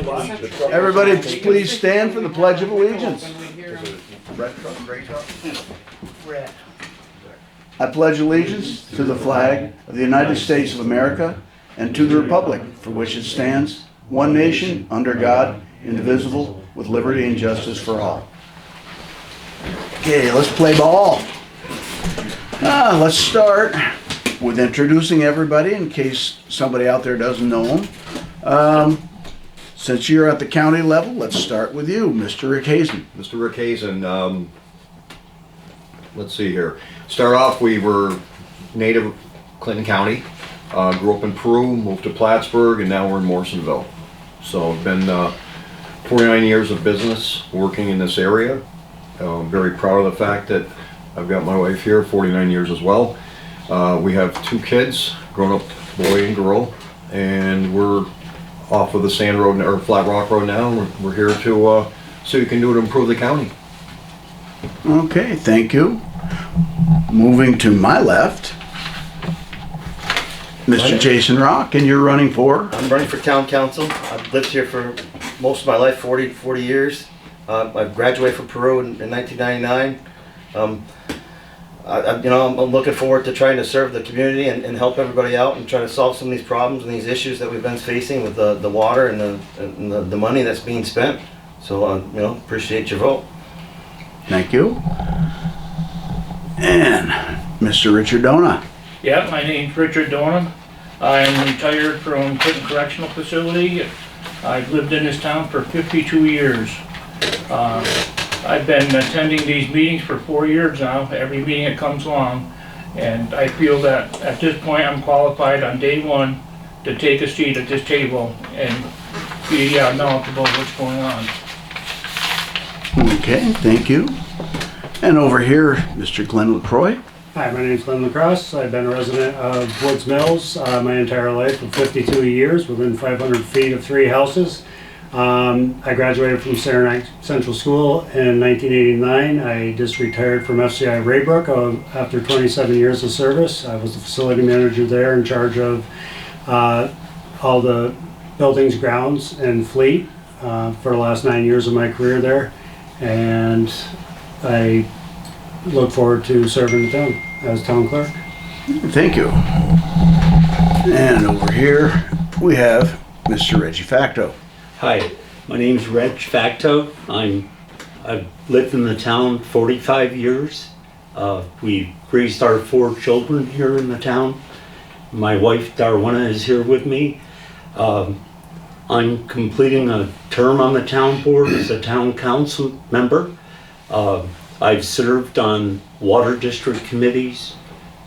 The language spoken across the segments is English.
Everybody, please stand for the Pledge of Allegiance. I pledge allegiance to the flag of the United States of America and to the republic for which it stands, one nation, under God, indivisible, with liberty and justice for all. Okay, let's play ball. Let's start with introducing everybody in case somebody out there doesn't know them. Since you're at the county level, let's start with you, Mr. Rick Hazen. Mr. Rick Hazen, let's see here. Start off, we were native Clinton County, grew up in Peru, moved to Plattsburgh, and now we're in Morrisonville. So I've been 49 years of business working in this area. I'm very proud of the fact that I've got my wife here, 49 years as well. We have 2 kids, grown up boy and girl, and we're off of the Sand Road or Flat Rock Road now. We're here to see what we can do to improve the county. Okay, thank you. Moving to my left, Mr. Jason Rock, and you're running for? I'm running for town council. I've lived here for most of my life, 40 years. I graduated from Peru in 1999. I'm looking forward to trying to serve the community and help everybody out and try to solve some of these problems and these issues that we've been facing with the water and the money that's being spent. So, appreciate your vote. Thank you. And Mr. Richard Dona. Yeah, my name's Richard Dona. I'm retired from Clinton Correctional Facility. I've lived in this town for 52 years. I've been attending these meetings for 4 years now, every meeting that comes along, and I feel that at this point I'm qualified on day one to take a seat at this table and be knowledgeable of what's going on. Okay, thank you. And over here, Mr. Glenn LaCroix. Hi, my name's Glenn LaCrosse. I've been a resident of Woods Mills my entire life for 52 years, within 500 feet of 3 houses. I graduated from Saranac Central School in 1989. I just retired from FCI Raybrook after 27 years of service. I was the facility manager there, in charge of all the buildings, grounds, and fleet for the last 9 years of my career there. And I look forward to serving the town as town clerk. Thank you. And over here, we have Mr. Reggie Facteau. Hi, my name's Reg Facteau. I've lived in the town 45 years. We raised our 4 children here in the town. My wife Darwina is here with me. I'm completing a term on the town board as a town council member. I've served on water district committees,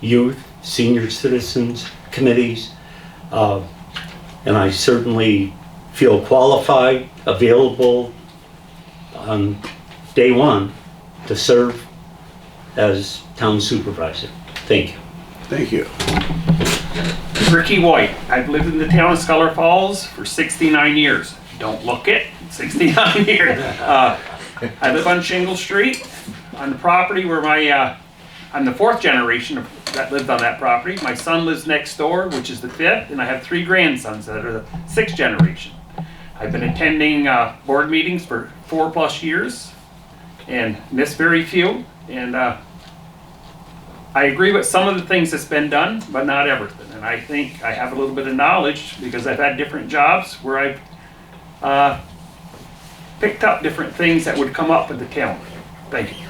youth, senior citizens committees, and I certainly feel qualified, available on day one to serve as town supervisor. Thank you. Thank you. Ricky White. I've lived in the town of Schuyler Falls for 69 years. Don't look it, 69 years. I live on Shingle Street, on the property where I'm the 4th generation that lived on that property. My son lives next door, which is the 5th, and I have 3 grandsons that are the 6th generation. I've been attending board meetings for 4+ years and missed very few. And I agree with some of the things that's been done, but not everything. And I think I have a little bit of knowledge because I've had different jobs where I've picked up different things that would come up with the town. Thank you.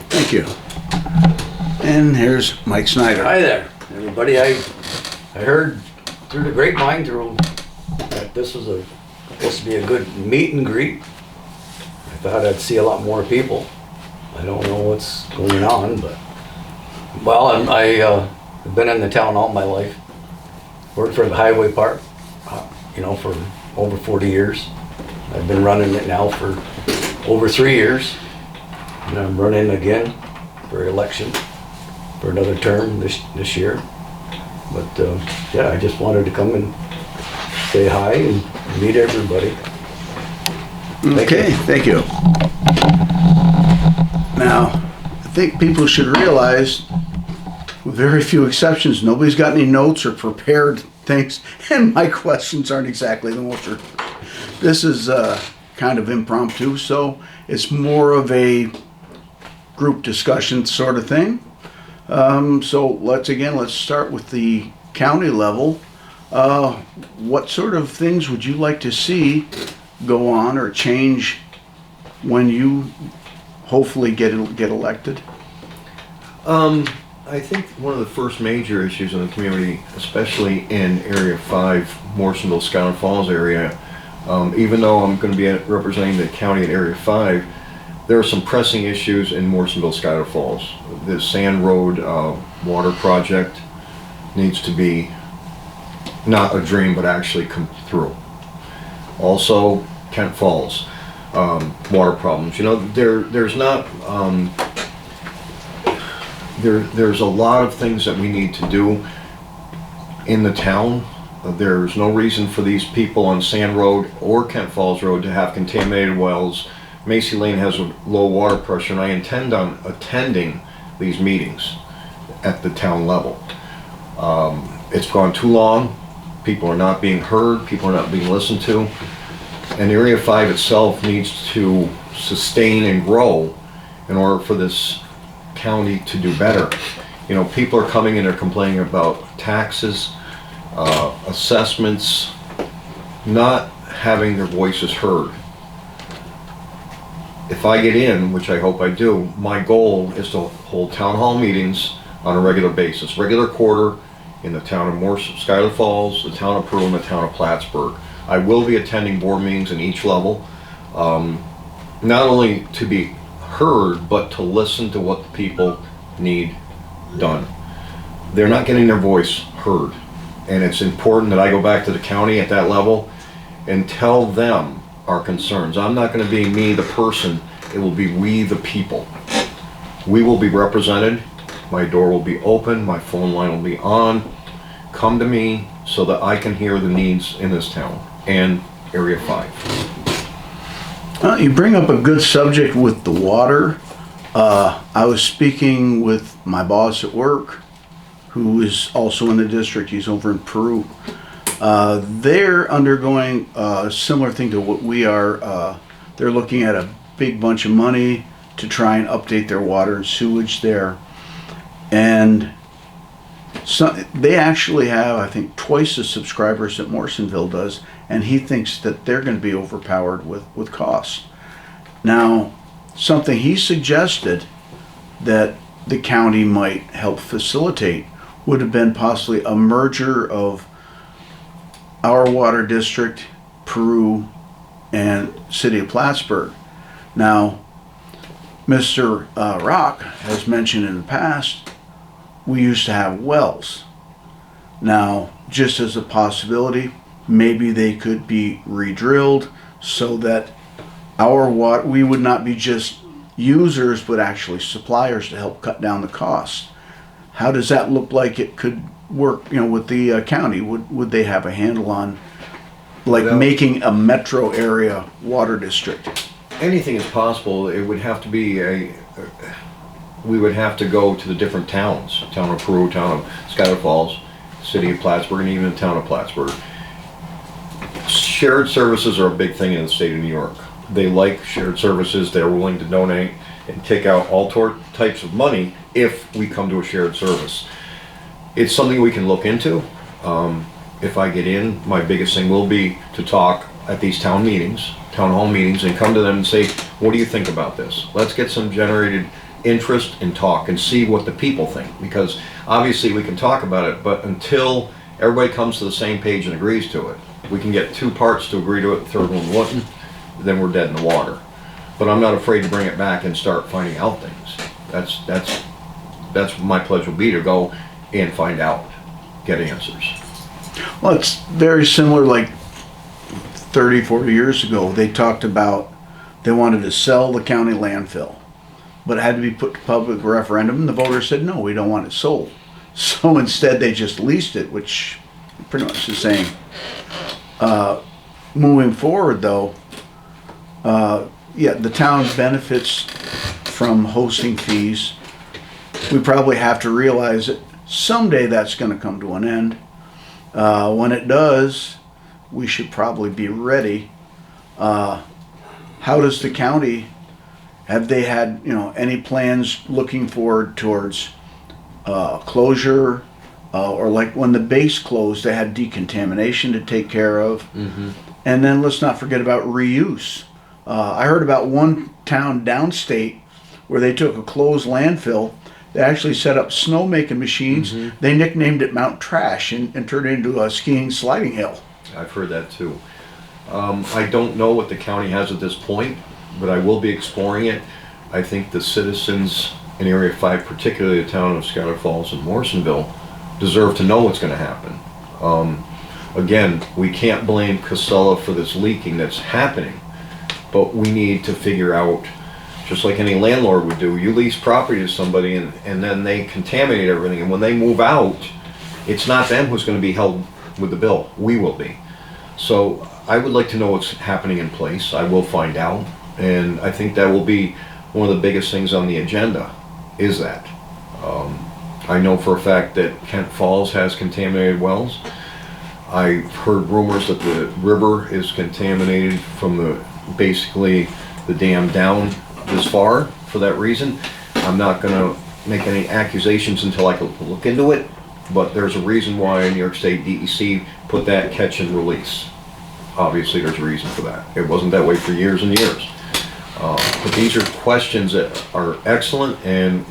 Thank you. And here's Mike Snyder. Hi there, everybody. I heard through the grapevine that this was supposed to be a good meet and greet. I thought I'd see a lot more people. I don't know what's going on, but I've been in the town all my life. Worked for the highway part, for over 40 years. I've been running it now for over 3 years, and I'm running again for election for another term this year. But I just wanted to come and say hi and meet everybody. Thank you. Now, I think people should realize, with very few exceptions, nobody's got any notes or prepared things, and my questions aren't exactly the most This is kind of impromptu, so it's more of a group discussion sort of thing. So let's start with the county level. What sort of things would you like to see go on or change when you hopefully get elected? I think one of the first major issues in the community, especially in Area 5, Morrisonville, Schuyler Falls area, even though I'm going to be representing the county in Area 5, there are some pressing issues in Morrisonville, Schuyler Falls. The Sand Road water project needs to be not a dream, but actually come through. Also, Kent Falls, water problems. You know, there's not, there's a lot of things that we need to do in the town. There's no reason for these people on Sand Road or Kent Falls Road to have contaminated wells. Macy Lane has a low water pressure, and I intend on attending these meetings at the town level. It's gone too long. People are not being heard. People are not being listened to. And Area 5 itself needs to sustain and grow in order for this county to do better. You know, people are coming in and complaining about taxes, assessments, not having their voices heard. If I get in, which I hope I do, my goal is to hold town hall meetings on a regular basis, regular quarter in the town of Schuyler Falls, the town of Pearl, and the town of Plattsburgh. I will be attending board meetings in each level, not only to be heard, but to listen to what the people need done. They're not getting their voice heard, and it's important that I go back to the county at that level and tell them our concerns. I'm not going to be me, the person. It will be we, the people. We will be represented. My door will be open. My phone line will be on. Come to me so that I can hear the needs in this town and Area 5. You bring up a good subject with the water. I was speaking with my boss at work, who is also in the district. He's over in Peru. They're undergoing a similar thing to what we are. They're looking at a big bunch of money to try and update their water and sewage there. And so they actually have, I think, twice the subscribers that Morrisonville does, and he thinks that they're going to be overpowered with costs. Now, something he suggested that the county might help facilitate would have been possibly a merger of our water district, Peru, and City of Plattsburgh. Now, Mr. Rock has mentioned in the past, we used to have wells. Now, just as a possibility, maybe they could be re-drilled so that our water, we would not be just users, but actually suppliers to help cut down the costs. How does that look like it could work, you know, with the county? Would they have a handle on, like, making a metro area water district? Anything is possible. It would have to be we would have to go to the different towns, town of Peru, town of Schuyler Falls, city of Plattsburgh, and even the town of Plattsburgh. Shared services are a big thing in the state of New York. They like shared services. They're willing to donate and take out all types of money if we come to a shared service. It's something we can look into. If I get in, my biggest thing will be to talk at these town meetings, town hall meetings, and come to them and say, what do you think about this? Let's get some generated interest and talk and see what the people think, because obviously we can talk about it, but until everybody comes to the same page and agrees to it, we can get two parts to agree to it, the third one wouldn't, then we're dead in the water. But I'm not afraid to bring it back and start finding out things. That's what my pledge will be, to go and find out, get answers. Well, it's very similar, like 30, 40 years ago, they talked about, they wanted to sell the county landfill, but it had to be put to public referendum, and the voters said, no, we don't want it sold. So instead, they just leased it, which pretty much the same. Moving forward, though, yeah, the town benefits from hosting fees. We probably have to realize that someday that's going to come to an end. When it does, we should probably be ready How does the county, have they had, any plans looking forward towards closure? Or like when the base closed, they had decontamination to take care of. And then let's not forget about reuse. I heard about one town downstate where they took a closed landfill. They actually set up snowmaking machines. They nicknamed it Mount Trash and turned it into a skiing sliding hill. I've heard that too. I don't know what the county has at this point, but I will be exploring it. I think the citizens in Area 5, particularly the town of Schuyler Falls and Morrisonville, deserve to know what's going to happen. Again, we can't blame Casella for this leaking that's happening, but we need to figure out, just like any landlord would do, you lease property to somebody and then they contaminate everything, and when they move out, it's not them who's going to be held with the bill. We will be. So I would like to know what's happening in place. I will find out, and I think that will be one of the biggest things on the agenda, is that. I know for a fact that Kent Falls has contaminated wells. I've heard rumors that the river is contaminated from basically the dam down this far for that reason. I'm not gonna make any accusations until I can look into it, but there's a reason why New York State DEC put that catch and release. Obviously there's a reason for that. It wasn't that way for years and years. But these are questions that are excellent, and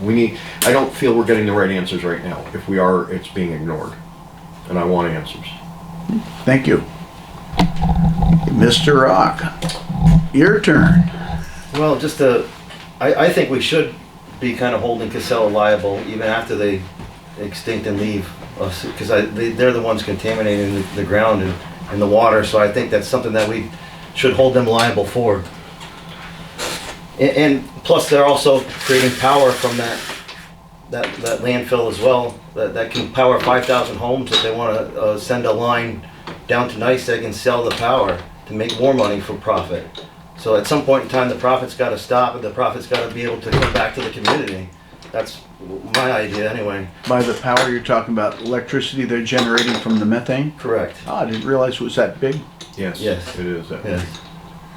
I don't feel we're getting the right answers right now. If we are, it's being ignored, and I want answers. Thank you. Mr. Rock, your turn. Well, I think we should be kind of holding Casella liable even after they extinct and leave us, because they're the ones contaminating the ground and the water, so I think that's something that we should hold them liable for. And plus, they're also creating power from that landfill as well, that can power 5,000 homes if they want to send a line down to NYSEG and sell the power to make more money for profit. So at some point in time, the profit's got to stop, and the profit's got to be able to come back to the community. That's my idea anyway. By the power, you're talking about electricity they're generating from the methane? Correct. Oh, I didn't realize it was that big. Yes, Yes. it is that. Yes.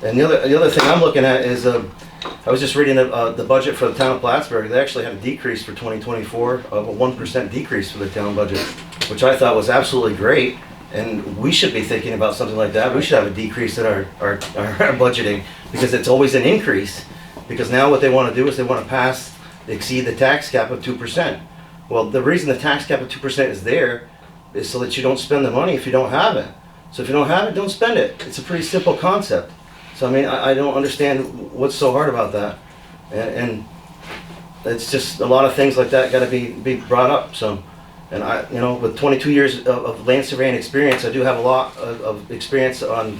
And the other thing I'm looking at is, I was just reading the budget for the town of Plattsburgh. They actually had a decrease for 2024 of a 1% decrease for the town budget, which I thought was absolutely great. And we should be thinking about something like that. We should have a decrease in our budgeting, because it's always an increase. Because now what they want to do is they want to exceed the tax cap of 2%. Well, the reason the tax cap of 2% is there is so that you don't spend the money if you don't have it. So if you don't have it, don't spend it. It's a pretty simple concept. So I mean, I don't understand what's so hard about that, and it's just a lot of things like that got to be brought up. So, and with 22 years of land surveying experience, I do have a lot of experience on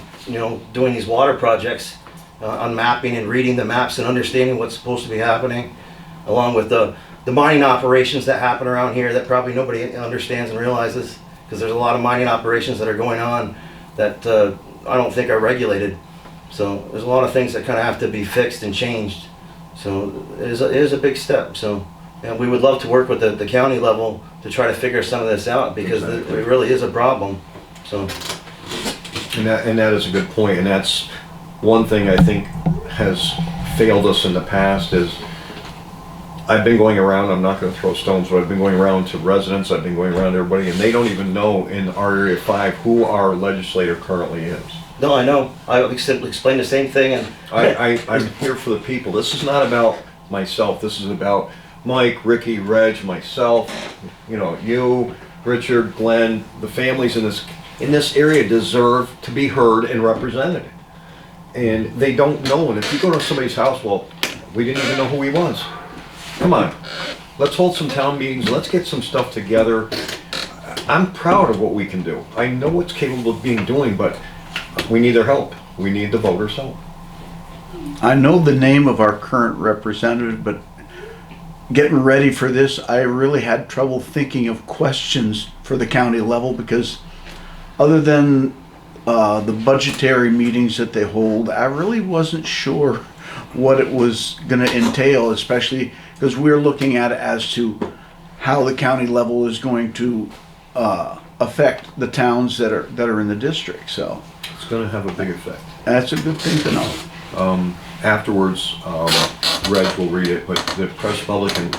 doing these water projects, on mapping and reading the maps and understanding what's supposed to be happening, along with the mining operations that happen around here that probably nobody understands and realizes, because there's a lot of mining operations that are going on that I don't think are regulated. So there's a lot of things that kind of have to be fixed and changed. So it is a big step. So, and we would love to work with the county level to try to figure some of this out, because Exactly. it really is a problem. So, And that is a good point, and that's one thing I think has failed us in the past is, I've been going around, I'm not going to throw stones, but I've been going around to residents, I've been going around to everybody, and they don't even know in our Area 5 who our legislator currently is. no, I know. I explained the same thing, and I'm here for the people. This is not about myself. This is about Mike, Ricky, Reg, myself, you, Richard, Glenn. The families in this area deserve to be heard and represented. And they don't know. And if you go to somebody's house, well, we didn't even know who he was. Come on. Let's hold some town meetings. Let's get some stuff together. I'm proud of what we can do. I know what's capable of being doing, but we need their help. We need the voters' help. I know the name of our current representative, but getting ready for this, I really had trouble thinking of questions for the county level, because other than the budgetary meetings that they hold, I really wasn't sure what it was going to entail, especially because we're looking at it as to how the county level is going to affect the towns that are in the district. So It's going to have a big effect. That's a good thing to know. Afterwards, Reg will read it, but the press publican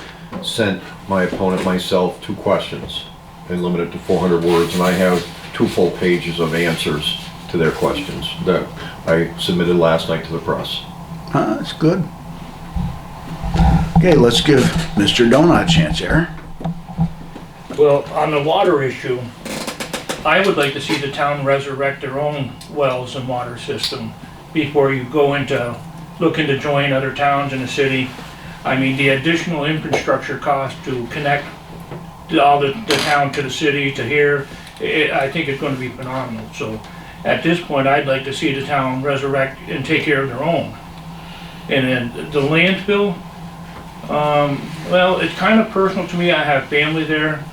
sent my opponent, myself, 2 questions and limited to 400 words, and I have 2 full pages of answers to their questions that I submitted last night to the press. That's good. Okay, let's give Mr. Donut a chance here. Well, on the water issue, I would like to see the town resurrect their own wells and water system before you go into looking to join other towns in the city. I mean, the additional infrastructure cost to connect all the town to the city to here, I think it's going to be phenomenal. So at this point, I'd like to see the town resurrect and take care of their own. And then the landfill, well, it's kind of personal to me. I have family there.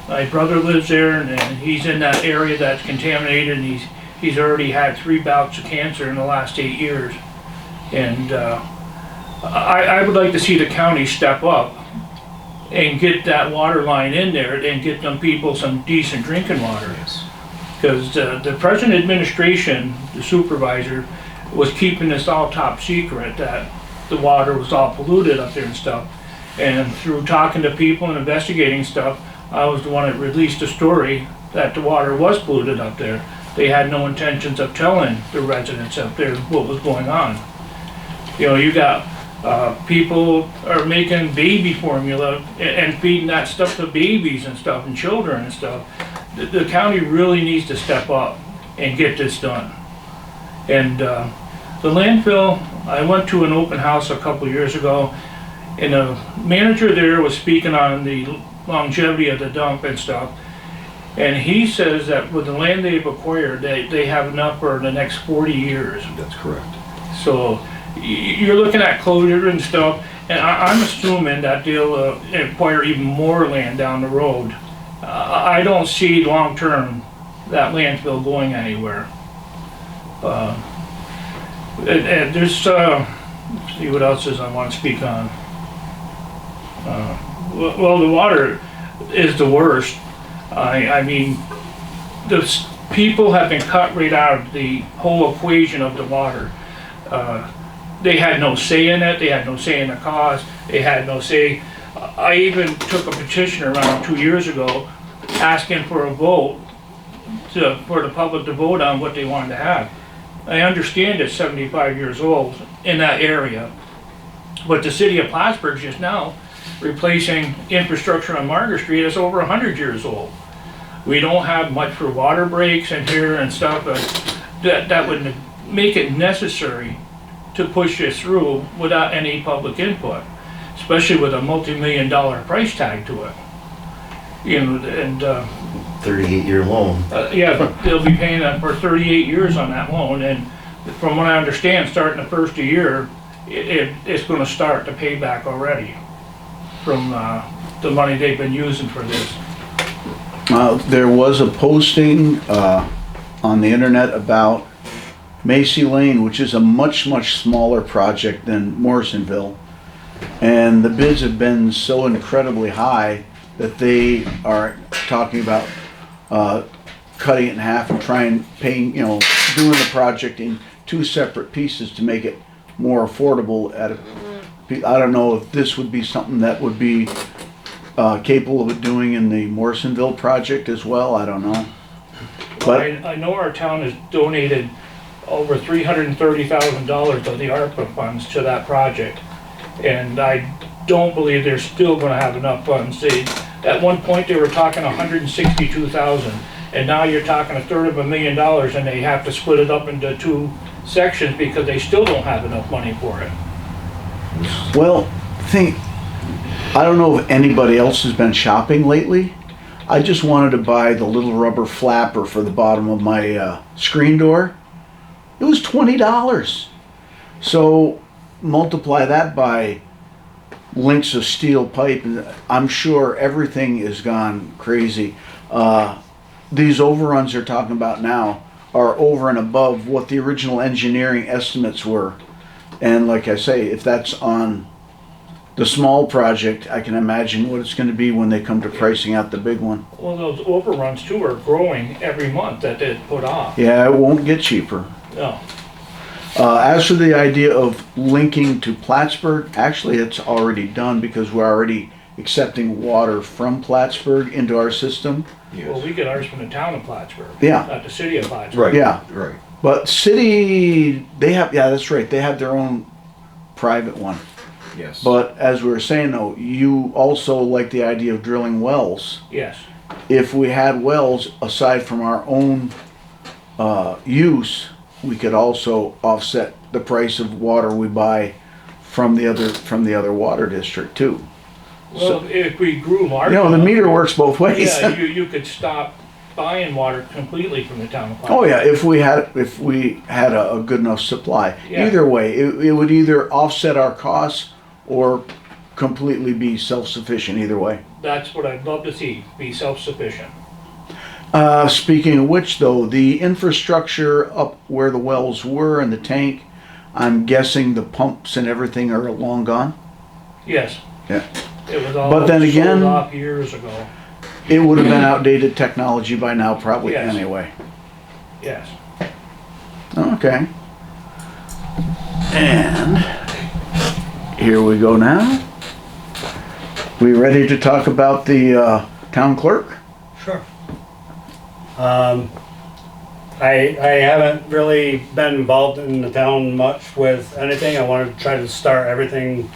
My brother lives there, and he's in that area that's contaminated, and he's already had 3 bouts of cancer in the last 8 years. And I would like to see the county step up and get that water line in there and get them people some decent drinking water. Because the present administration, the supervisor, was keeping this all top secret, that the water was all polluted up there and stuff. And through talking to people and investigating stuff, I was the one that released the story that the water was polluted up there. They had no intentions of telling the residents up there what was going on. You know, you got people are making baby formula and feeding that stuff to babies and stuff and children and stuff. The county really needs to step up and get this done. And the landfill, I went to an open house a couple years ago, and the manager there was speaking on the longevity of the dump and stuff. And he says that with the land they've acquired, they have enough for the next 40 years. That's correct. So you're looking at closure and stuff, and I'm assuming that they'll acquire even more land down the road. I don't see long-term that landfill going anywhere. And there's, let's see what else is I want to speak on. Well, the water is the worst. I mean, the people have been cut right out of the whole equation of the water. They had no say in it, they had no say in the cost, they had no say. I even took a petition around 2 years ago asking for a vote for the public to vote on what they wanted to have. I understand it's 75 years old in that area, but the city of Plattsburgh just now replacing infrastructure on Margaret Street is over 100 years old. We don't have much for water breaks in here and stuff, but that would make it necessary to push this through without any public input, especially with a multi-million-dollar price tag to it. You know, and 38-year loan. yeah, but they'll be paying for 38 years on that loan, and from what I understand, starting the first year, it's going to start to pay back already from the money they've been using for this. There was a posting on the internet about Macy Lane, which is a much smaller project than Morrisonville, and the bids have been so incredibly high that they are talking about cutting it in half and paying, doing the project in 2 separate pieces to make it more affordable. I don't know if this would be something that would be capable of doing in the Morrisonville project as well. I don't know. But I know our town has donated over $330,000 of the ARPA funds to that project, and I don't believe they're still going to have enough funds. At one point they were talking $162,000, and now you're talking $250,000, and they have to split it up into 2 sections because they still don't have enough money for it. well, I don't know if anybody else has been shopping lately. I just wanted to buy the little rubber flapper for the bottom of my screen door. It was $20. So multiply that by lengths of steel pipe, and I'm sure everything is gone crazy. These overruns they're talking about now are over and above what the original engineering estimates were. And like I say, if that's on the small project, I can imagine what it's going to be when they come to pricing out the big one. Well, those overruns too are growing every month that they put off. Yeah, it won't get cheaper. No. As for the idea of linking to Plattsburgh, actually it's already done because we're already accepting water from Plattsburgh into our system. Well, we get ours from the town of Plattsburgh. Yeah. Not the city of Plattsburgh. Right. Yeah. Right. But city, they have, yeah, that's right, they have their own private one. Yes. But as we were saying though, you also like the idea of drilling wells. Yes. If we had wells aside from our own use, we could also offset the price of water we buy from the other water district too. Well, if we grew large You know, the enough- meter works both ways. Yeah, you could stop buying water completely from the town of Plattsburgh. Oh yeah, if we had a good enough supply. Yeah. Either way, it would either offset our costs or completely be self-sufficient. Either way. That's what I'd love to see, be self-sufficient. Speaking of which, though, the infrastructure up where the wells were and the tank, I'm guessing the pumps and everything are long gone. Yes. Yeah. It was all But then again- sold off years ago. It would have been outdated technology by now, probably Yes. anyway. Yes. Okay. And here we go now. We ready to talk about the town clerk? Sure. I haven't really been involved in the town much with anything. I want to try to start everything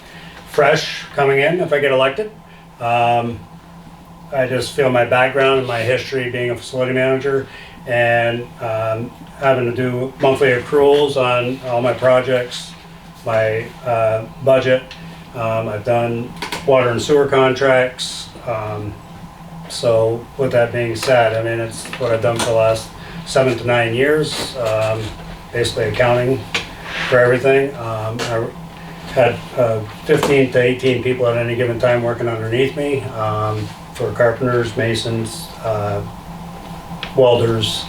fresh coming in if I get elected. I just feel my background and my history being a facility manager and having to do monthly accruals on all my projects, my budget. I've done water and sewer contracts. So with that being said, I mean, it's what I've done for the last 7 to 9 years, basically accounting for everything. I had 15 to 18 people at any given time working underneath me, for carpenters, masons, welders,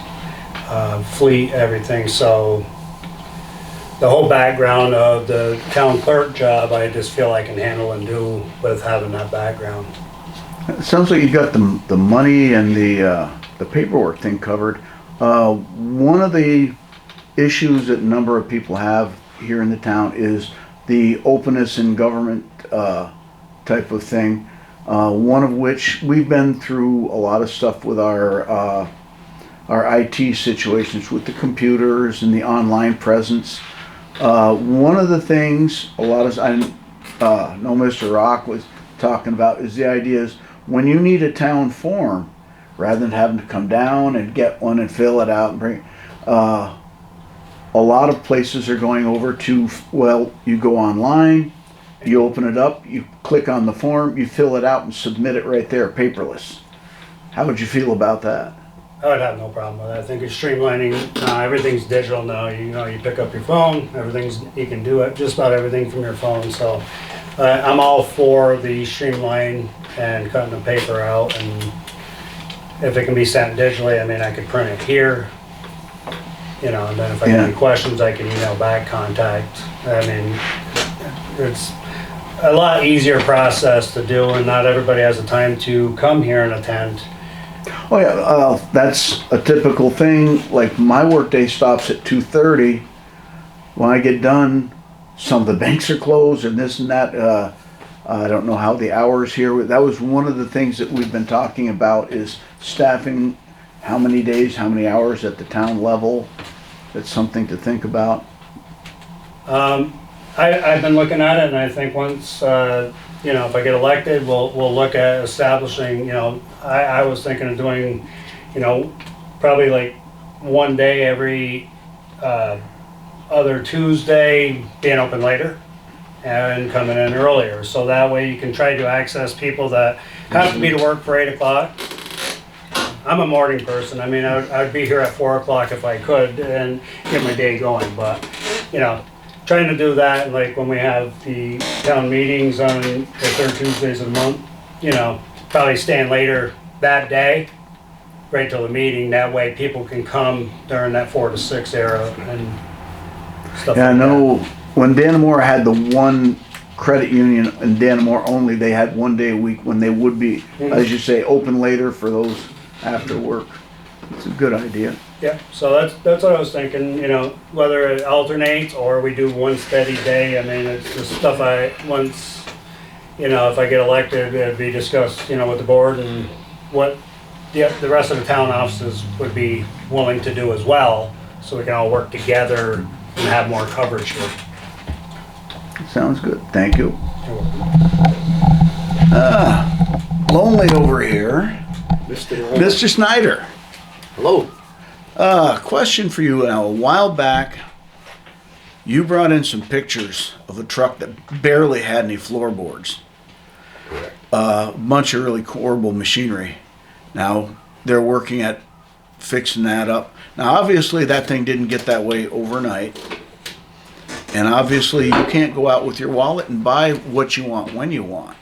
fleet, everything. So the whole background of the town clerk job, I just feel I can handle and do with having that background. It sounds like you got the money and the paperwork thing covered. One of the issues that a number of people have here in the town is the openness in government type of thing. One of which we've been through a lot of stuff with our IT situations with the computers and the online presence. One of the things a lot of I know Mr. Rock was talking about is the idea is when you need a town form, rather than having to come down and get one and fill it out and bring, a lot of places are going over to, well, you go online, you open it up, you click on the form, you fill it out and submit it right there, paperless. How would you feel about that? I would have no problem with it. I think it's streamlining. Everything's digital now. You pick up your phone. You can do it, just about everything from your phone. So I'm all for the streamline and cutting the paper out. And if it can be sent digitally, I mean, I could print it here. And then if I have any questions, I can email back, contact. I mean, it's a lot easier process to do, and not everybody has the time to come here and attend. Oh yeah, that's a typical thing. Like my workday stops at 2:30. When I get done, some of the banks are closed and this and that. I don't know how the hours here. That was one of the things that we've been talking about is staffing. How many days, how many hours at the town level? That's something to think about. I've been looking at it, and I think once, if I get elected, we'll look at establishing, I was thinking of doing, probably like one day every other Tuesday, being open later and coming in earlier. So that way you can try to access people that have to be to work for 8 o'clock. I'm a morning person. I mean, I'd be here at 4 o'clock if I could and get my day going, but, trying to do that, like when we have the town meetings on the third Tuesdays of the month, probably staying later that day, right till the meeting. That way people can come during that 4 to 6 era and stuff Yeah, I like know when Dannemora had the one credit union and Dannemora only, they had one day a week when they would be, as you say, open later for those after work. It's a good idea. Yeah, so that's what I was thinking, you know, whether it alternates or we do one steady day. I mean, it's the stuff once, you know, if I get elected, it'd be discussed, you know, with the board and what the rest of the town offices would be willing to do as well, so we can all work together and have more coverage here. Sounds good. Thank you. Lonely over here. Mr. Snyder. Hello. Question for you. Now, a while back, you brought in some pictures of a truck that barely had any floorboards. A bunch of really horrible machinery. Now, they're working at fixing that up. Now, obviously, that thing didn't get that way overnight. And obviously, you can't go out with your wallet and buy what you want when you want.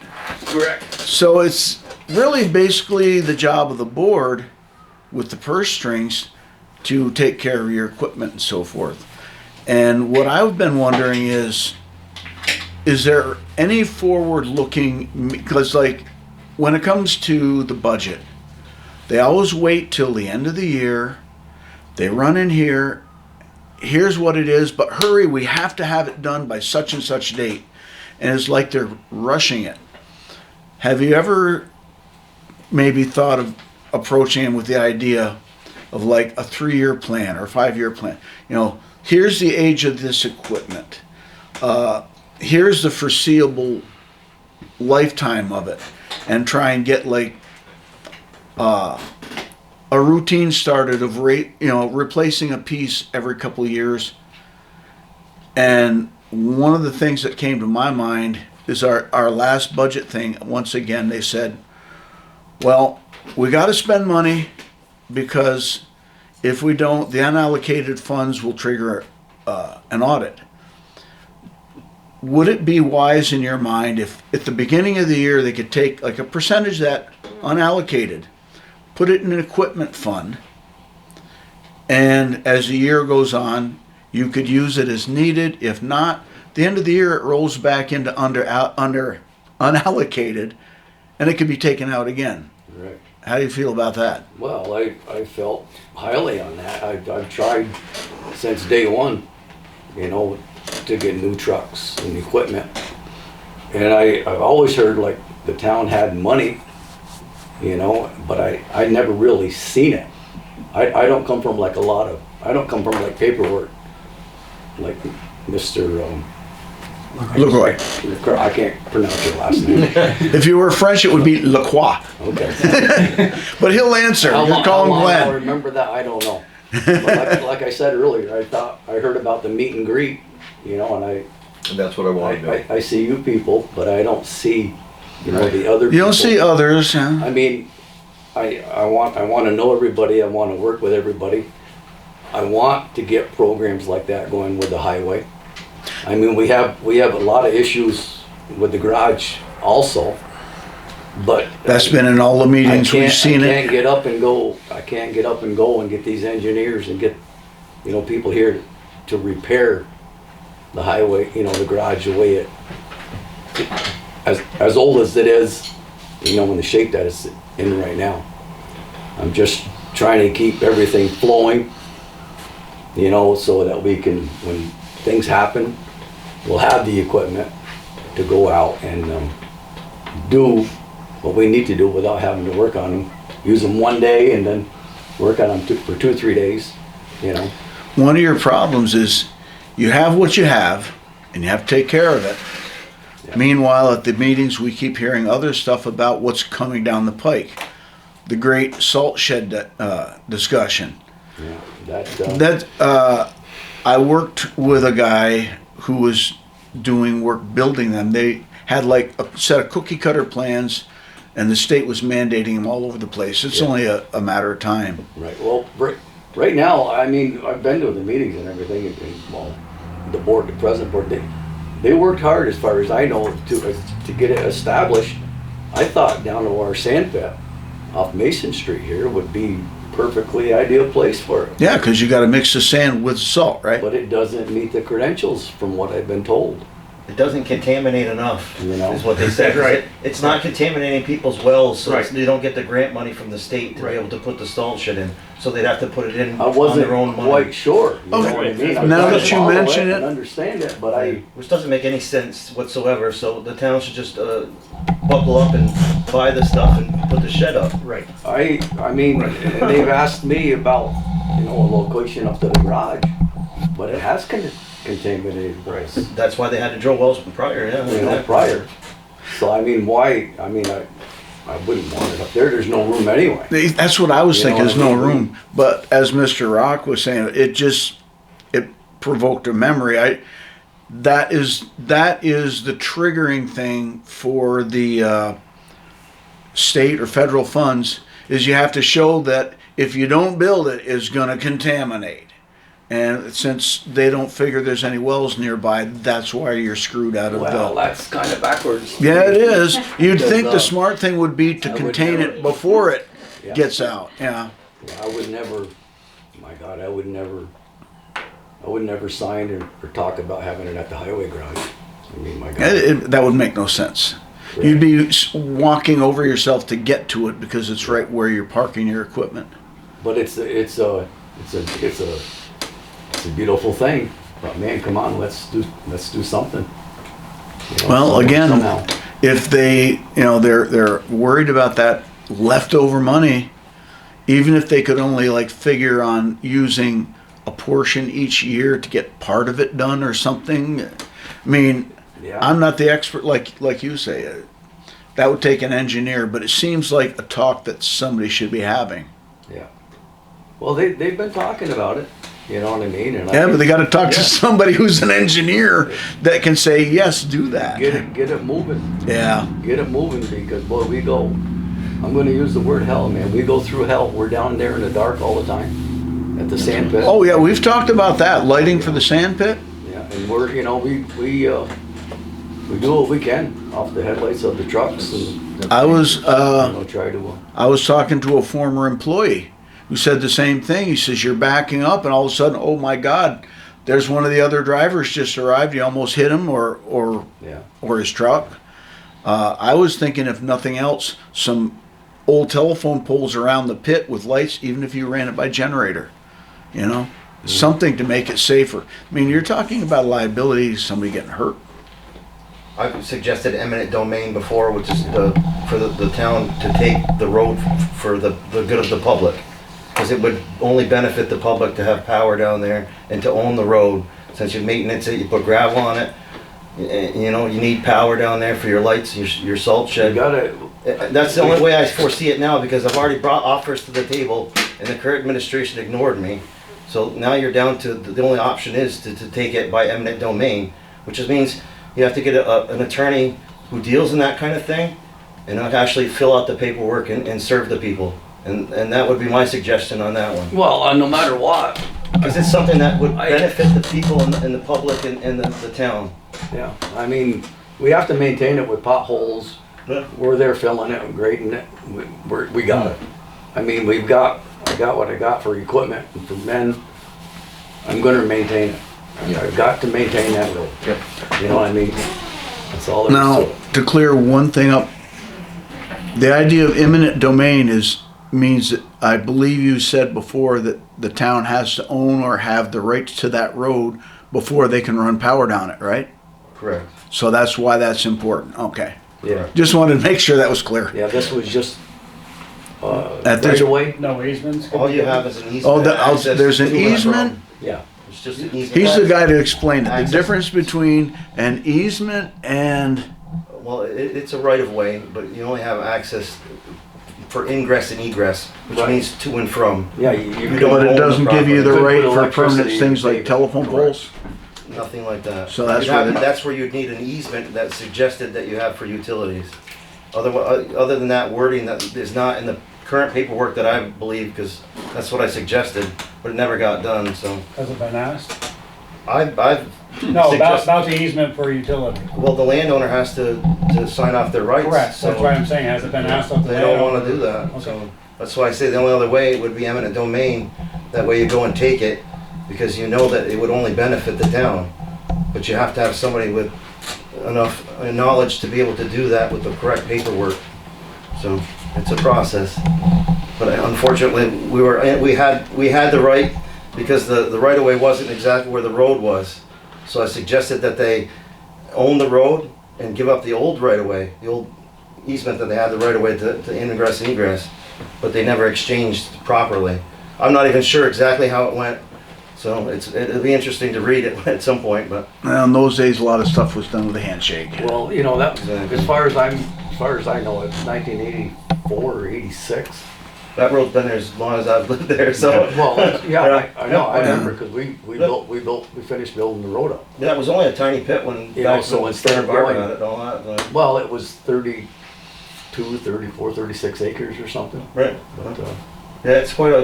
Correct. So it's really basically the job of the board with the purse strings to take care of your equipment and so forth. And what I've been wondering is there any forward-looking, because like when it comes to the budget, they always wait till the end of the year, they run in here, here's what it is, but hurry, we have to have it done by such and such date. And it's like they're rushing it. Have you ever maybe thought of approaching him with the idea of like a 3-year plan or a 5-year plan? You know, here's the age of this equipment. Here's the foreseeable lifetime of it, and try and get like a routine started of replacing a piece every couple of years. And one of the things that came to my mind is our last budget thing. Once again, they said, well, we got to spend money because if we don't, the unallocated funds will trigger an audit. Would it be wise in your mind if at the beginning of the year they could take like a percentage of that unallocated, put it in an equipment fund, and as the year goes on, you could use it as needed. If not, at the end of the year it rolls back into under unallocated, and it could be taken out again. Right. How do you feel about that? Well, I felt highly on that. I've tried since day one, you know, to get new trucks and equipment. And I've always heard like the town had money, you know, but I never really seen it. I don't come from like I don't come from like paperwork, like Mr. LaCroix. I can't pronounce your last name. If you were French, it would be LaCroix. Okay. But he'll answer. You're calling I'll Glenn. remember that, I don't know. But like I said earlier, I heard about the meet and greet, you know, and That's what I want to do. I see you people, but I don't see, you know, the other people. You don't see others, huh? I mean, I want to know everybody. I want to work with everybody. I want to get programs like that going with the highway. I mean, we have a lot of issues with the garage also, but That's been in all the meetings we've seen I it. can't get up and go. I can't get up and go and get these engineers and get, you know, people here to repair the highway, you know, the garage the way it, as old as it is, you know, in the shape that it's in right now. I'm just trying to keep everything flowing, you know, so that we can, when things happen, we'll have the equipment to go out and do what we need to do without having to work on them. Use them one day and then work on them for 2 or 3 days, you know. One of your problems is you have what you have and you have to take care of it. Yeah. Meanwhile, at the meetings, we keep hearing other stuff about what's coming down the pike. The great salt shed discussion. Yeah, I worked with a guy who was doing work building them. They had like a set of cookie cutter plans, and the state was mandating them all over the place. It's only a matter of time. right. Well, right now, I mean, I've been to the meetings and everything, and well, the board, the present board, they worked hard as far as I know to get it established. I thought down to our sand pit off Mason Street here would be perfectly ideal place for it. Yeah, because you got to mix the sand with salt, right? But it doesn't meet the credentials from what I've been told. it doesn't contaminate enough, You know? is what they said. Right. It's not contaminating people's wells, so Right. they don't get the grant money from the state to be Right. able to put the salt shed in. So they'd have to put it in I on wasn't their own money. quite sure. You know Okay. what I mean? I Now tried that to you follow mention it- and understand it, but Which doesn't make any sense whatsoever, so the town should just buckle up and buy the stuff and put the shed up. Right. I mean, and they've asked me about, you know, a location up to the garage, but it has contaminated wells, That's why they had to drill wells prior, you know, prior. So I mean, why, I mean, I wouldn't want it up there, there's no room anyway. That's what I was You know thinking, what there's I no mean? room. But as Mr. Rock was saying, it provoked a memory. That is the triggering thing for the state or federal funds, is you have to show that if you don't build it, it's gonna contaminate. And since they don't figure there's any wells nearby, that's why you're screwed out of Well, the. that's kind of backwards. Yeah, it is. You'd Because, think the smart thing would be to I would contain never- it before it Yeah. gets out, yeah. I would never, my God, I would never sign or talk about having it at the highway garage. I mean, my God. That would make no sense. You'd be walking over yourself to get to it because it's right where you're parking your equipment. But it's a beautiful thing. But man, come on, let's do something. You know, Well, somehow- again, somehow. if they, they're worried about that leftover money, even if they could only like figure on using a portion each year to get part of it done or something. I mean, Yeah. I'm not the expert like you say. That would take an engineer, but it seems like a talk that somebody should be having. Yeah. Well, they've been talking about it. You know what I mean? And I Yeah, but think they got to talk to Yeah. somebody who's an engineer that can say yes, do that. get it moving. Yeah. Get it moving because boy, we go. I'm going to use the word hell, man. We go through hell. We're down there in the dark all the time at the sand pit. Oh yeah, we've talked about that lighting for the sand pit. Yeah, and we're we do what we can off the headlights of the trucks and I was try to. I was talking to a former employee who said the same thing. He says you're backing up, and all of a sudden, oh my God, there's one of the other drivers just arrived. You almost hit him or Yeah. his truck. I was thinking, if nothing else, some old telephone poles around the pit with lights, even if you ran it by generator, something to make it safer. I mean, you're talking about liability, somebody getting hurt. I've suggested eminent domain before, which is for the town to take the road for the good of the public. Because it would only benefit the public to have power down there and to own the road. Since you maintenance it, you put gravel on it, you need power down there for your lights, your salt You shed. gotta. That's the only way I foresee it now, because I've already brought offers to the table and the current administration ignored me. So now you're down to, the only option is to take it by eminent domain, which just means you have to get an attorney who deals in that kind of thing and actually fill out the paperwork and serve the people. And that would be my suggestion on that one. Well, no matter what. Because it's something that would benefit the people and the public and the town. Yeah. I mean, we have to maintain it with potholes. Yeah. We're there filling it and grading it. We got it. I mean, I got what I got for equipment and for men. I'm gonna maintain it. I've got to maintain that road. Yep. You know what I mean? That's all there is Now, to it. to clear one thing up, the idea of eminent domain means that I believe you said before that the town has to own or have the rights to that road before they can run power down it, right? Correct. So that's why that's important. Okay. Yeah. Just wanted to make sure that was clear. Yeah, this was just At this- right away. No easements? All you have is an easement. Oh, access there's an to and from. easement? Yeah. It's just an easement. He's the guy to explain it. The Access. difference between an easement and, Well, it's a right of way, but you only have access for ingress and egress, which Right. means to and from. Yeah, you You could- don't but own it the doesn't give you the property. right Couldn't put for electricity permanent things like in. telephone poles? Nothing like that. So that's You'd have- where the- that's where you'd need an easement that's suggested that you have for utilities. Other than that wording that is not in the current paperwork that I believe, because that's what I suggested, but it never got done, so. Has it been asked? I've No, suggest- about the easement for utility. well, the landowner has to sign off their rights. Correct, so that's why I'm saying, has it been asked of the They don't landowner? wanna do that, Okay. so. That's why I say the only other way would be eminent domain. That way you go and take it, because you know that it would only benefit the town. But you have to have somebody with enough knowledge to be able to do that with the correct paperwork. So it's a process. But unfortunately, we had the right, because the right of way wasn't exactly where the road was. So I suggested that they own the road and give up the old right of way, the old easement that they had the right of way to ingress and egress, but they never exchanged properly. I'm not even sure exactly how it went, so it'll be interesting to read it at some point. But Well, in those days, a lot of stuff was done with a handshake. Well, you know, that, Exactly. as far as I know, it's 1984 or 86. that road's been there as long as I've lived there. So Well, yeah, I know, I Yeah. remember, because we finished building the road up. Yeah, it was only a tiny pit when You know, back so when instead of Barber going- had it and all that. But, Well, it was 32, 34, 36 acres or something. right. But, Yeah, it's quite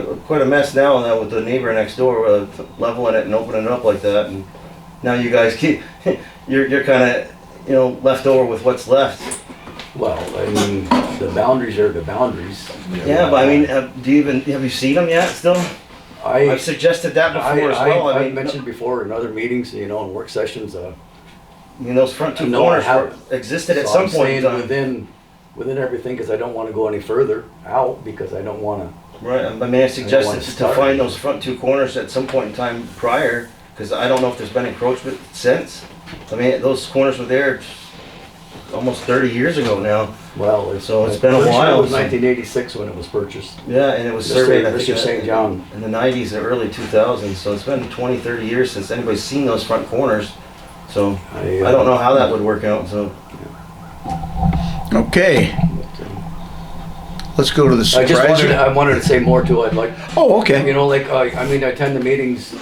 a mess now with the neighbor next door leveling it and opening it up like that. And now you guys you're kind of left over with what's left. well, I mean, the boundaries are the boundaries. Yeah, but I mean, have you seen them yet? Still, I've suggested that before as well. I I've mean, mentioned before in other meetings, in work sessions, those front two No, I corners haven't. existed at so some I'm point in saying time. within everything, because I don't want to go any further out, because I don't want to. Right. I mean, I suggested want to to start. find those front two corners at some point in time prior, because I don't know if there's been encroachment since. I mean, those corners were there almost 30 years ago now. Well, So it's been a pretty sure while, It was so- 1986 when it was purchased. Yeah, and it was Mr. surveyed, I Mr. think, St. John. in the 90s and early 2000s. So it's been 20, 30 years since anybody's seen those front corners. So I don't know how that would work out. So Okay, let's go to the I just supervisor. wanted to say more to it, like, Oh, okay. like, I mean, I attend the meetings,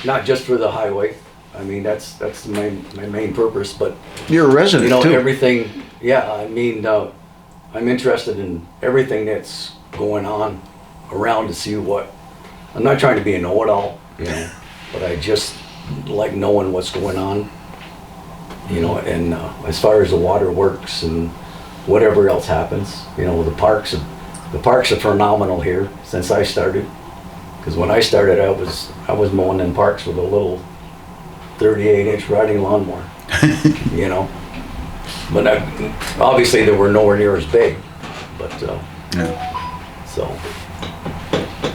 not just for the highway. I mean, that's my main purpose, but, You're a resident too. everything, yeah, I mean, I'm interested in everything that's going on around to see what, I'm not trying to be a know-it-all, but I just like knowing what's going on, and as far as the water works and whatever else happens, the parks are phenomenal here since I started. Because when I started, I was mowing in parks with a little 38-inch riding lawnmower, But obviously they were nowhere near as big, but so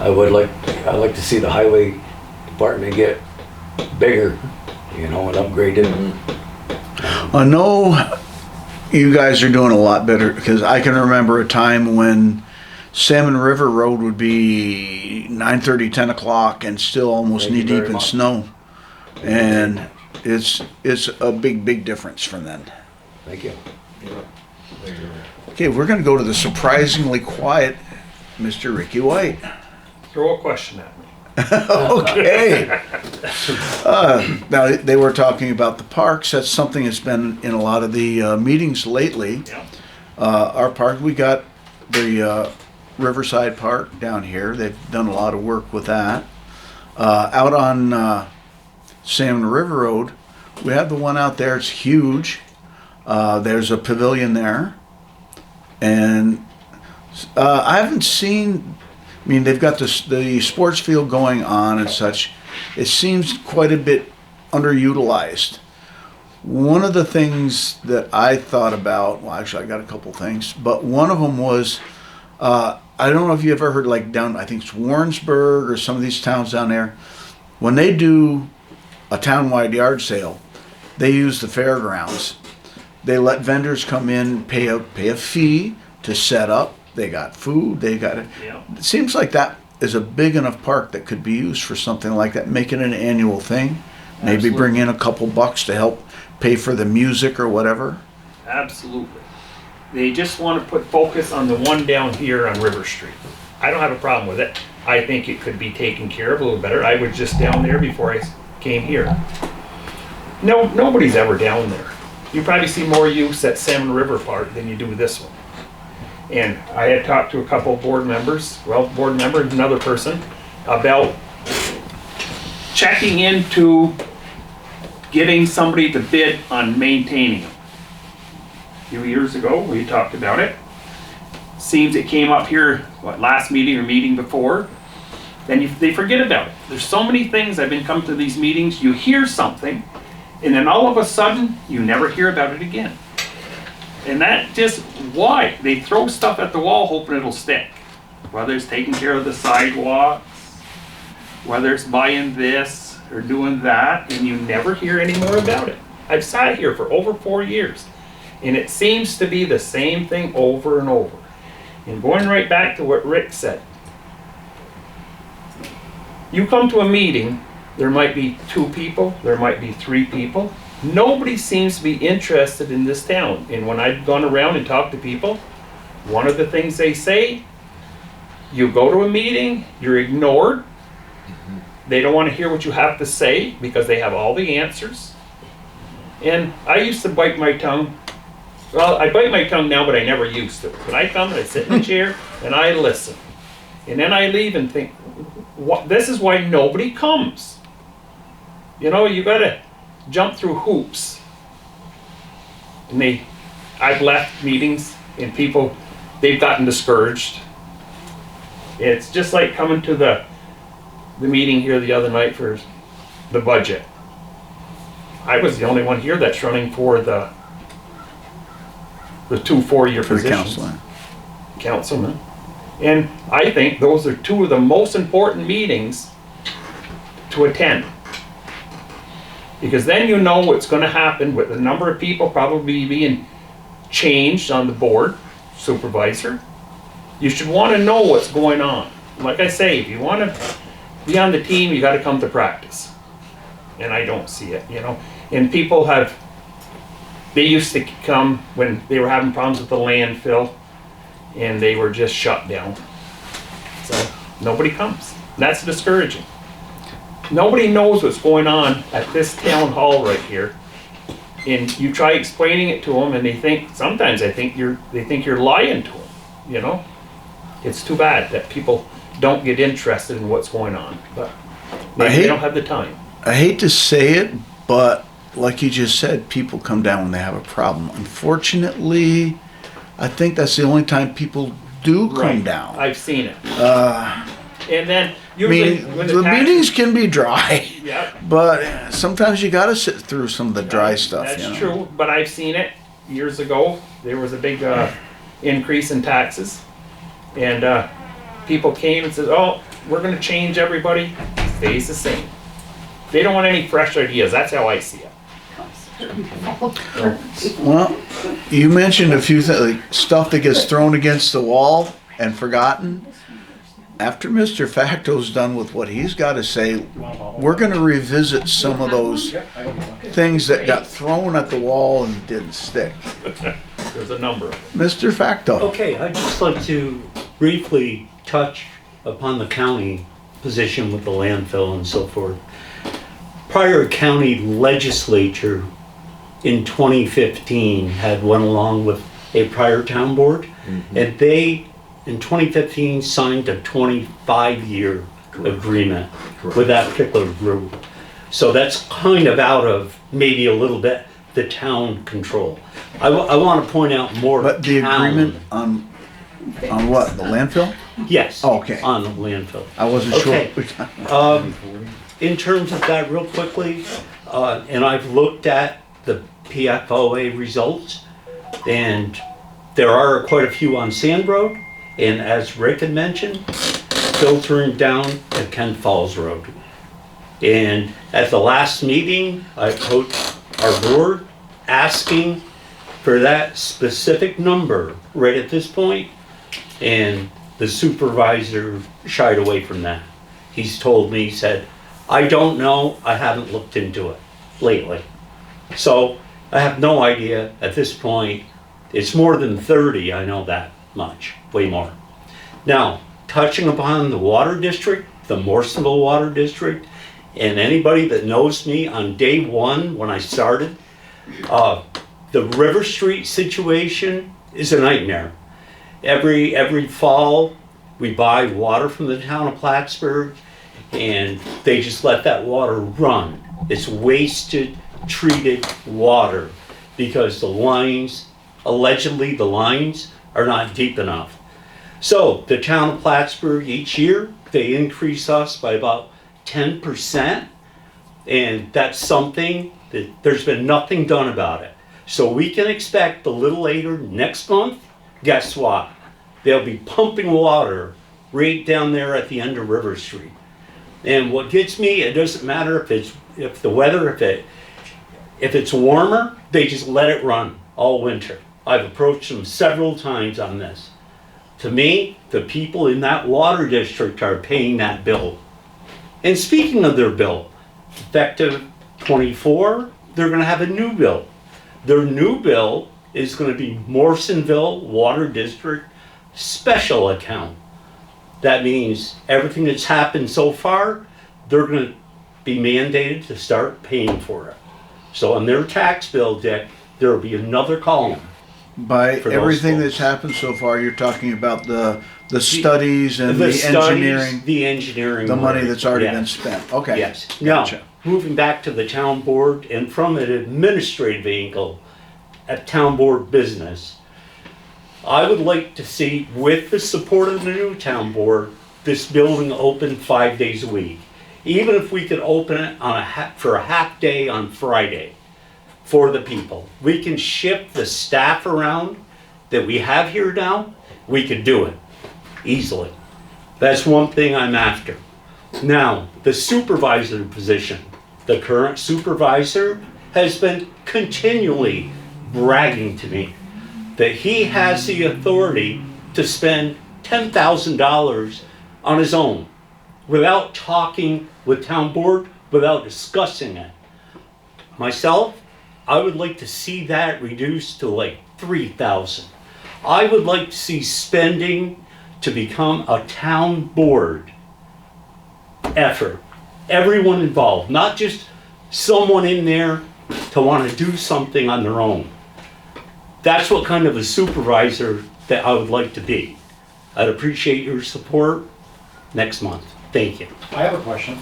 I'd like to see the highway department get bigger, and upgraded. I know you guys are doing a lot better, because I can remember a time when Salmon River Road would be 9:30, 10 o'clock and still almost Thank you knee deep very in much. snow. And it's a big difference from then. Thank you. Okay, we're gonna go to the surprisingly quiet Mr. Ricky White. Throw a question at me. Okay. Now, they were talking about the parks. That's something that's been in a lot of the meetings lately. Yeah. Our park, we got the Riverside Park down here. They've done a lot of work with that. Out on Salmon River Road, we have the one out there. It's huge. There's a pavilion there. And I haven't seen, I mean, they've got the sports field going on and such. It seems quite a bit underutilized. One of the things that I thought about, well, actually I got a couple things, but one of them was, I don't know if you ever heard, like down, I think it's Warrensburg or some of these towns down there, when they do a townwide yard sale, they use the fairgrounds. They let vendors come in, pay a fee to set up. They got food, they got it. Yeah. It seems like that is a big enough park that could be used for something like that. Make it an annual thing. Maybe Absolutely. bring in a couple bucks to help pay for the music or whatever. Absolutely. They just want to put focus on the one down here on River Street. I don't have a problem with it. I think it could be taken care of a little better. I was just down there before I came here. No, nobody's ever down there. You probably see more use at Salmon River Park than you do this one. And I had talked to a couple of board members, board member and another person, about checking into getting somebody to bid on maintaining them. A few years ago, we talked about it. Seems it came up here, last meeting or meeting before, then they forget about it. There's so many things, I've been coming to these meetings, you hear something, And then all of a sudden, you never hear about it again. And that just, why? They throw stuff at the wall hoping it'll stick. Whether it's taking care of the sidewalks, whether it's buying this or doing that, and you never hear any more about it. I've sat here for over 4 years, and it seems to be the same thing over and over. And going right back to what Rick said, you come to a meeting, there might be 2 people, there might be 3 people. Nobody seems to be interested in this town. And when I've gone around and talked to people, one of the things they say, you go to a meeting, you're ignored. They don't want to hear what you have to say because they have all the answers. And I used to bite my tongue. Well, I bite my tongue now, but I never used to. But I come and I sit in the chair and I listen. And then I leave and think, this is why nobody comes. You know, you gotta jump through hoops. And I've left meetings and people, they've gotten discouraged. It's just like coming to the meeting here the other night for the budget. I was the only one here that's running for the 2 4-year For the positions. councilman. Councilmen. And I think those are 2 of the most important meetings to attend. Because then you know what's going to happen with the number of people probably being changed on the board, supervisor. You should want to know what's going on. Like I say, if you want to be on the team, you got to come to practice. And I don't see it, you know. And people they used to come when they were having problems with the landfill, and they were just shut down. So nobody comes. And that's discouraging. Nobody knows what's going on at this town hall right here. And you try explaining it to them, and they think, sometimes they think you're lying to them, you know? It's too bad that people don't get interested in what's going on, but maybe they don't have the time. I hate to say it, but like you just said, people come down when they have a problem. Unfortunately, I think that's the only time people do come Right. down. I've seen it. And then I usually mean, when the taxes- meetings can be dry, Yeah, but sometimes you gotta sit through some of the dry stuff, that's you know? true, but I've seen it years ago. There was a big increase in taxes, and people came and said, "Oh, we're going to change everybody." Stays the same. They don't want any fresh ideas. That's how I see it. Well, you mentioned a few things, like stuff that gets thrown against the wall and forgotten. After Mr. Facteau's done with what he's got to say, we're going to revisit some of those things that got thrown at the wall and didn't stick. There's a number of them. Mr. Facteau. Okay, I'd just like to briefly touch upon the county position with the landfill and so forth. Prior county legislature in 2015 had went along with a prior town board, and they, in 2015, signed a 25-year agreement with that particular group. So that's kind of out of maybe a little bit the town control. I want to point out more. But the town- agreement on what, the landfill? Yes. Oh, okay. On the landfill. I wasn't Okay. sure. In terms of that, real quickly, and I've looked at the PFOA results, and there are quite a few on Sand Road, and as Rick had mentioned, filtering down at Kent Falls Road. And at the last meeting, I approached our board asking for that specific number right at this point, and the supervisor shied away from that. He's told me, he said, "I don't know, I haven't looked into it lately." So I have no idea at this point. It's more than 30, I know that much, way more. Now, touching upon the water district, the Morrisonville Water District, and anybody that knows me on day one when I started, the River Street situation is a nightmare. Every fall, we buy water from the town of Plattsburgh, and they just let that water run. It's wasted, treated water because the lines, allegedly the lines, are not deep enough. So the town of Plattsburgh, each year, they increase us by about 10%, and that's something There's been nothing done about it. So we can expect a little later next month, guess what? They'll be pumping water right down there at the end of River Street. And what gets me, it doesn't matter if the weather, if it's warmer, they just let it run all winter. I've approached them several times on this. To me, the people in that water district are paying that bill. And speaking of their bill, effective 24, they're gonna have a new bill. Their new bill is gonna be Morrisonville Water District Special Account. That means everything that's happened so far, they're gonna be mandated to start paying for it. So on their tax bill, Dick, there'll be another column. By For those everything folks. that's happened so far, you're talking about the studies and The the studies, engineering, the engineering. the money that's already yes. been spent. Okay. Yes. Now, Gotcha. moving back to the town board and from an administrative angle at town board business, I would like to see, with the support of the new town board, this building open 5 days a week. Even if we could open it on for a half day on Friday for the people. We can shift the staff around that we have here now. We could do it easily. That's one thing I'm after. Now, the supervisor position. The current supervisor has been continually bragging to me that he has the authority to spend $10,000 on his own without talking with town board, without discussing it. Myself, I would like to see that reduced to like 3,000. I would like to see spending to become a town board effort. Everyone involved, not just someone in there to want to do something on their own. That's what kind of a supervisor that I would like to be. I'd appreciate your support next month. Thank you. I have a question.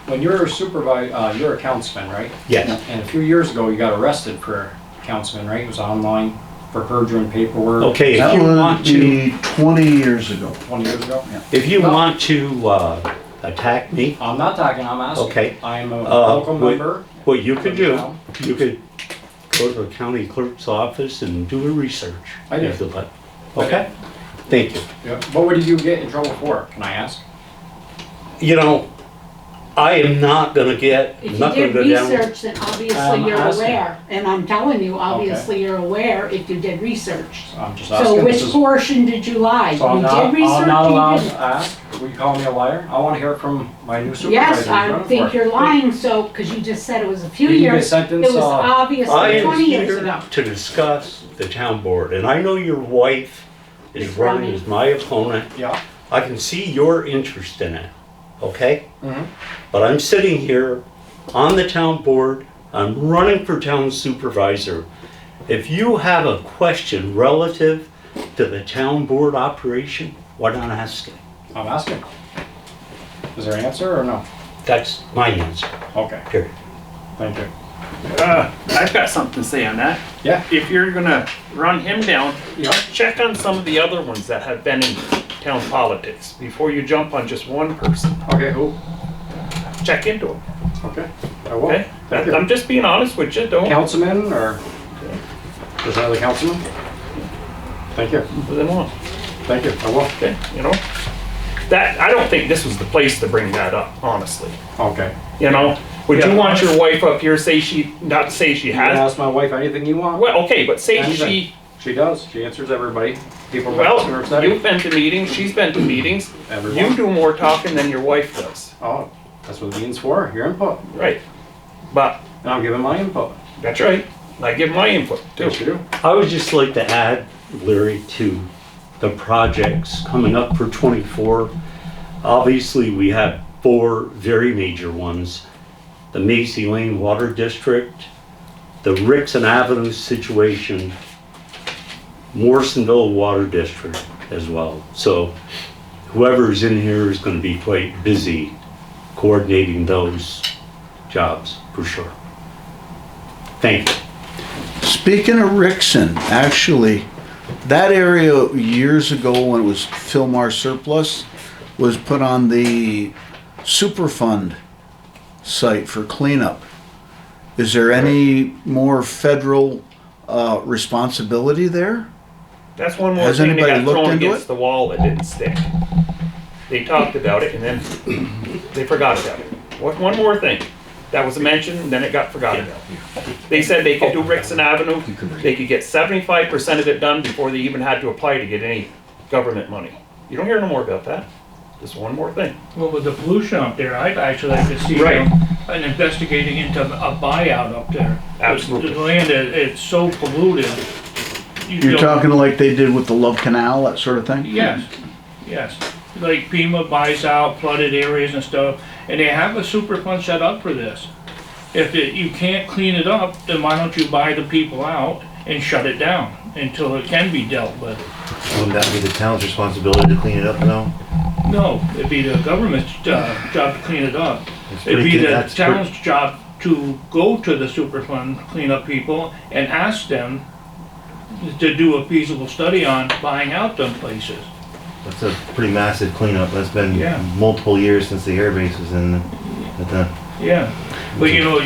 When you're a supervisor, you're a councilman, right? Yes. And a few years ago, you got arrested for councilman, right? It was online for perjuring paperwork. Okay, if That you would want to, be 20 years ago. 20 years ago? Yeah. if you want to attack me, I'm not talking, I'm asking. Okay. I'm a local member. what you could do, Town. you could go to the county clerk's office and do a research. I did. if you'd like. Okay? Thank you. Yeah. What would you get in trouble for, can I ask? You know, I am not gonna get, If I'm you not gonna did go down. research, then obviously I'm you're asking. aware. And I'm telling you, obviously you're aware if you did research. I'm just asking. So This which is- portion did you lie? So You did research, I'm not allowed you to ask? Would you call me a liar? I want to hear it from my new didn't. supervisor. Yes, who's I running think for it. you're lying, so, because you just said it was a few Did you get years. It sentenced, was I obviously am 20 years here ago. to discuss the town board, and I know your wife is Is running running. as my opponent. Yeah. I can see your interest in it, okay? Mhm. But I'm sitting here on the town board, I'm running for town supervisor. If you have a question relative to the town board operation, why not ask it? I'm asking. Is there an answer or no? That's my answer, Okay, period. thank you. I've got something to say on that. Yeah. If you're gonna run him down, Yeah. check on some of the other ones that have been in town politics before you jump on just one person. Okay, who? Check into them, Okay, I will. okay? Thank you. I'm just being honest with you, don't Councilman or? There's another councilman? Thank you, put them on, thank you, I will. okay? You know? That, I don't think this was the place to bring that up, honestly. Okay. You know? Would you Yeah. want your wife up here, say she, not say she You can has, ask my wife anything you want. well, okay, but say Anything. she, She does, she answers everybody. People ask her well, study. you've been to meetings, she's been to meetings. Everyone. You do more talking than your wife does, Oh, that's what the meeting's for, your input. right? But, And I'm giving my input. that's right, I give my input too. Yes, you do. I would just like to add, Larry, to the projects coming up for '24. Obviously, we have 4 very major ones. The Macy Lane Water District, the Rixon Avenue situation, Morrisonville Water District as well. So whoever's in here is going to be quite busy coordinating those jobs, for sure. Thank you. Speaking of Rixon, actually, that area years ago when it was Fillmar surplus was put on the Superfund site for cleanup. Is there any more federal responsibility there? That's one more Has thing that anybody got looked thrown into against it? the wall that didn't stick. They talked about it and then they forgot about it. One more thing. That was mentioned, and then it got forgotten about. They said they could do Rickson Avenue, they could get 75% of it done before they even had to apply to get any government money. You don't hear no more about that. Just one more thing. Well, with the pollution up there, I'd actually like to see Right. an investigating into a buyout up there. Absolutely. The land, it's so polluted. You You're don't- talking like they did with the Love Canal, that sort of thing? Yes, yes. Like FEMA buys out flooded areas and stuff, and they have a super fund set up for this. If you can't clean it up, then why don't you buy the people out and shut it down until it can be dealt with? Wouldn't that be the town's responsibility to clean it up now? No, it'd be the government's job to clean it up. It's It'd be pretty- the that's town's job to go to the Superfund cleanup people and ask them to do a feasible study on buying out them places. That's a pretty massive cleanup. That's been Yeah. multiple years since the airbase was in at the. Yeah, but you know,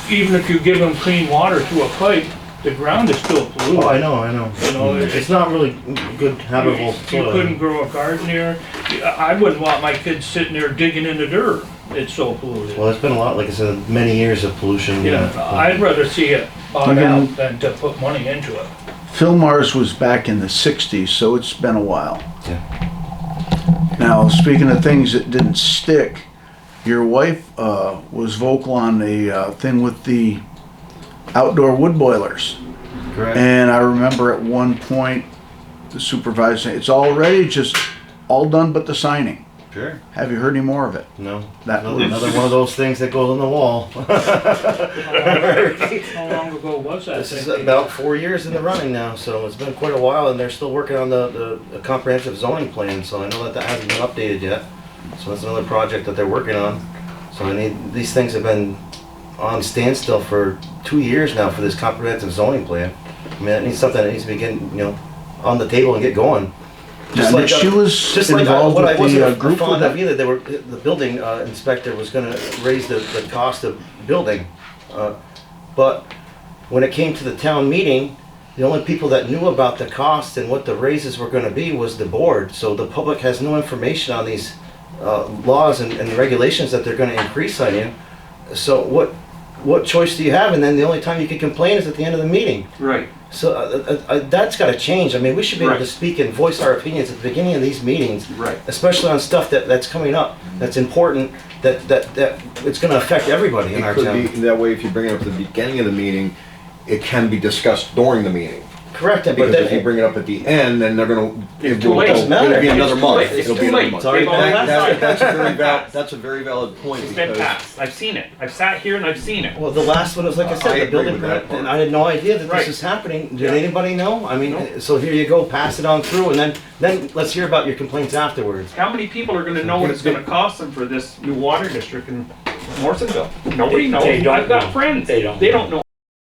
even if you give them clean water through a pipe, the ground is still polluted. Oh, I know. You know, It's not really good habitable You soil. couldn't grow a garden there. I wouldn't want my kids sitting there digging in the dirt. It's so polluted. Well, it's been a lot, like I said, many years of pollution. Yeah, I'd rather see it bought Again- out than to put money into it. Philmar's was back in the 60s, so it's been a while. Yeah. Now, speaking of things that didn't stick, your wife was vocal on the thing with the outdoor wood boilers. Correct. And I remember at one point, the supervisor saying, it's already just all done but the signing. Sure. Have you heard any more of it? No. That Another, was- another one of those things that goes on the wall. How long ago was that? This is thing? about 4 years in the running now, so it's been quite a while, and they're still working on the comprehensive zoning plan, so I know that hasn't been updated yet. So that's another project that they're working on. So these things have been on standstill for 2 years now for this comprehensive zoning plan. I mean, it needs something that needs to be getting, on the table and get going. Now, she was Just like involved what I with wasn't the group with fond of that? either, the building inspector was gonna raise the cost of building. But when it came to the town meeting, the only people that knew about the cost and what the raises were gonna be was the board. So the public has no information on these laws and regulations that they're gonna increase on you. So what choice do you have? And then the only time you can complain is at the end of the meeting. Right. So that's got to change. I mean, we should be able to Right. speak and voice our opinions at the beginning of these meetings, Right. especially on stuff that's coming up, that's important, that it's going to affect everybody in It our could town. be, that way if you bring it up at the beginning of the meeting, it can be discussed during the meeting. Correct, but Because if you then, bring it up at the end, then they're gonna. It's too late. It'll be another It's too month. late. It's It'll too be another late. month. Sorry, That's a very valid point It's been because passed. I've seen it. I've sat here and I've seen it. well, the last one was like I said, I the agree building with that permit, part. and I had no idea that Right. this was happening. Did Yeah. anybody know? I mean, so here you go, pass it on through, and then let's hear about your complaints afterwards. How many people are gonna know what it's gonna cost them for this new water district in Morrisonville? Nobody knows. They don't I've got know. friends. They don't They don't know